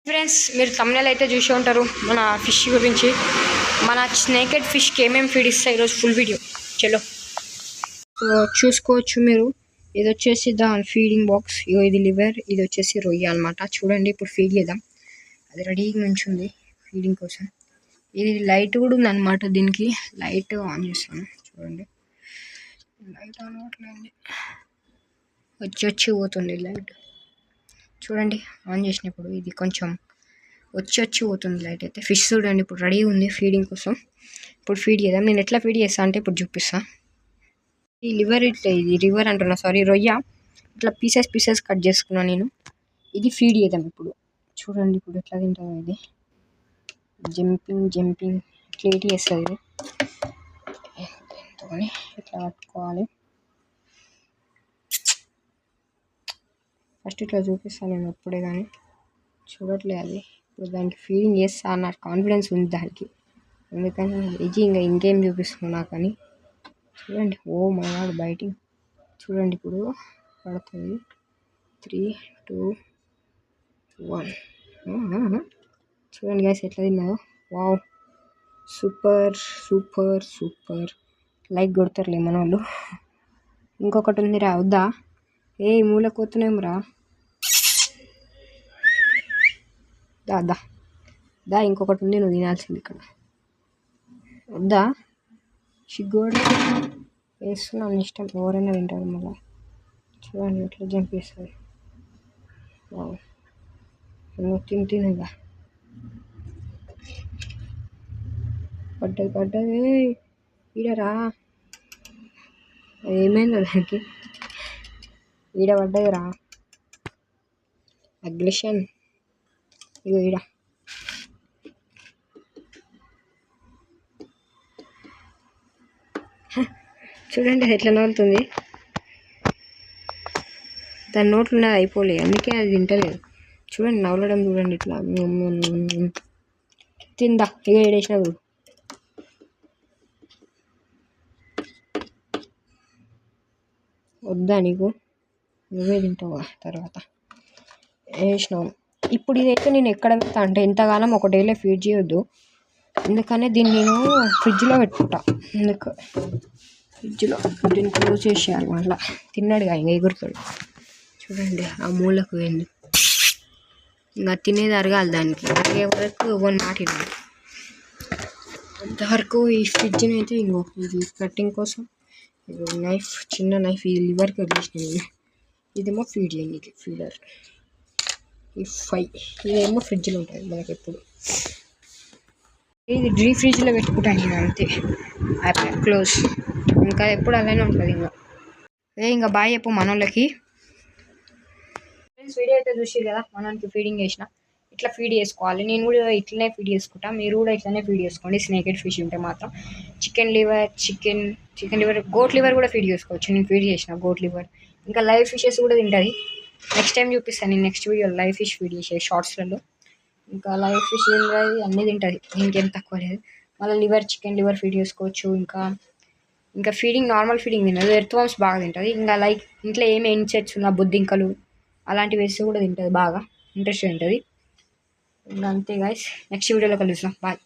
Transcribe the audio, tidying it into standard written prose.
Friends, మీరు thumbnail అయితే చూసి ఉంటారు మన ఫిష్ గురించి. మన స్నేకెడ్ ఫిష్కి ఏమేమి ఫీడ్ ఇస్తాయి ఈరోజు ఫుల్ వీడియో. చలో, సో చూసుకోవచ్చు మీరు. ఇది వచ్చేసి దాని ఫీడింగ్ బాక్స్. ఇది లివర్, ఇది వచ్చేసి రొయ్య అనమాట. చూడండి, ఇప్పుడు ఫీడ్ చేద్దాం. అది రెడీగా నుంచుంది ఫీడింగ్ కోసం. ఇది లైట్ కూడా ఉంది అనమాట. దీనికి లైట్ ఆన్ చేస్తాను. చూడండి, లైట్ ఆన్ అవ్వట్లేదు, వచ్చి పోతుంది లైట్. చూడండి, ఆన్ చేసినప్పుడు ఇది కొంచెం వచ్చి పోతుంది లైట్ అయితే. ఫిష్ చూడండి ఇప్పుడు రెడీ ఉంది ఫీడింగ్ కోసం. ఇప్పుడు ఫీడ్ చేద్దాం. నేను ఎట్లా ఫీడ్ చేస్తా అంటే ఇప్పుడు చూపిస్తా. ఈ లివర్ ఇట్లా, ఇది లివర్ అంటున్నా, సారీ, రొయ్య ఇట్లా పీసెస్ కట్ చేసుకున్నాను నేను. ఇది ఫీడ్ చేద్దాం ఇప్పుడు. చూడండి ఇప్పుడు ఎట్లా తింటుందో. ఇది జంపింగ్ ఇట్లా ఏటి చేస్తుంది. ఇది ఇట్లా పట్టుకోవాలి. ఫస్ట్ ఇట్లా చూపిస్తాను నేను ఎప్పుడే, కానీ చూడట్లేదు అది. ఇప్పుడు దానికి ఫీడింగ్ చేస్తా నాకు కాన్ఫిడెన్స్ ఉంది దానికి, అందుకని ఇది ఇంకేం చూపిస్తున్నా కానీ. చూడండి, ఓ మై గాడ్, బయటింగ్. చూడండి ఇప్పుడు పడుతుంది. 3, 2, 1. చూడండి గైస్ ఎట్లా తిన్నాదో. Wow, super. లైక్ కొడతారులే మన వాళ్ళు. ఇంకొకటి ఉంది రా, వద్దా? ఏ మూల కోతున్నాం రా. దా ఇంకొకటి ఉంది, నువ్వు తినాల్సింది. ఇక్కడ వద్దా? సిగ్గోడు వేస్తున్నాను, ఇష్టం, ఎవరైనా తింటారు మళ్ళీ. చూడండి ఎట్లా జంప్ చేస్తుంది. నువ్వు తినగా పడ్డది ఈడరా. ఏమైంది దానికి? ఈడ పడ్డది రా, అగ్రెషన్. ఇగో ఈడ. చూడండి ఎట్లా నవ్వుతుంది. దాని నోట్లు ఉన్నది అయిపోలే, అందుకే అది తింటలేదు. చూడండి నవ్వడం, చూడండి ఇట్లా తిందా. ఇక ఏడేసిన చూడు. వద్దా నీకు? నువ్వే తింటావా తర్వాత. వేసినావు. ఇప్పుడు ఇదైతే నేను ఎక్కడ పెడతా అంటే, ఎంతగానో ఒక డేలో ఫీడ్ చేయొద్దు, అందుకనే దీన్ని నేను ఫ్రిడ్జ్లో పెట్టుకుంటా. ఎందుకు ఫ్రిడ్జ్లో దీన్ని క్లోజ్ చేసేయాలి. మళ్ళీ తిన్నాడుగా ఇంకా ఎగురుతాడు. చూడండి ఆ మూలకు పోయింది. ఇంకా తినేది అరగాలి దానికి. అరిగే వరకు వన్ మాట ఇవ్వాలి. అంతవరకు ఈ ఫ్రిడ్జ్ని అయితే ఇంకో ఇది కట్టింగ్ కోసం ఇది నైఫ్, చిన్న నైఫ్, ఇది లివర్కి వదిలేసినవి. ఇదేమో ఫీడ్ చేయడానికి ఫీడర్. ఈ 5 ఇదేమో ఫ్రిడ్జ్లో ఉంటుంది మనకి ఎప్పుడు. ఇది డీ ఫ్రిడ్జ్లో పెట్టుకుంటాను నేను, అంతే. క్లోజ్. ఇంకా ఎప్పుడు అలానే ఉంటుంది. ఇంకా బాయ్ చెప్పు మనోళ్ళకి. ఫ్రెండ్స్, వీడియో అయితే చూసి కదా, మనకి ఫీడింగ్ చేసిన. ఇట్లా ఫీడ్ చేసుకోవాలి. నేను కూడా ఇట్లనే ఫీడ్ చేసుకుంటా. మీరు కూడా ఇట్లనే ఫీడ్ చేసుకోండి. స్నేకెడ్ ఫిష్ ఉంటే మాత్రం చికెన్ లివర్, గోట్ లివర్ కూడా ఫీడ్ చేసుకోవచ్చు. నేను ఫీడ్ చేసిన గోట్ లివర్. ఇంకా లైవ్ ఫిషెస్ కూడా తింటుంది. నెక్స్ట్ టైం చూపిస్తాను నేను, next video live fish feed చేసే షార్ట్స్లలో. ఇంకా లైవ్ ఫిష్ అన్నీ తింటుంది, ఇంకేం తక్కువ లేదు. మళ్ళీ చికెన్ లివర్ ఫీడ్ చేసుకోవచ్చు. ఇంకా ఫీడింగ్ నార్మల్ ఫీడింగ్ తినదు, ఎర్త్వామ్స్ బాగా తింటుంది. ఇంకా లైక్ ఇంట్లో ఏమి ఇన్సెక్ట్స్ ఉన్నా, బొద్దింకలు అలాంటివి వేస్తే కూడా తింటుంది, బాగా ఇంట్రెస్ట్ ఉంటుంది. ఇంకా అంతే గైస్, నెక్స్ట్ వీడియోలో కలుస్తాం. బాయ్.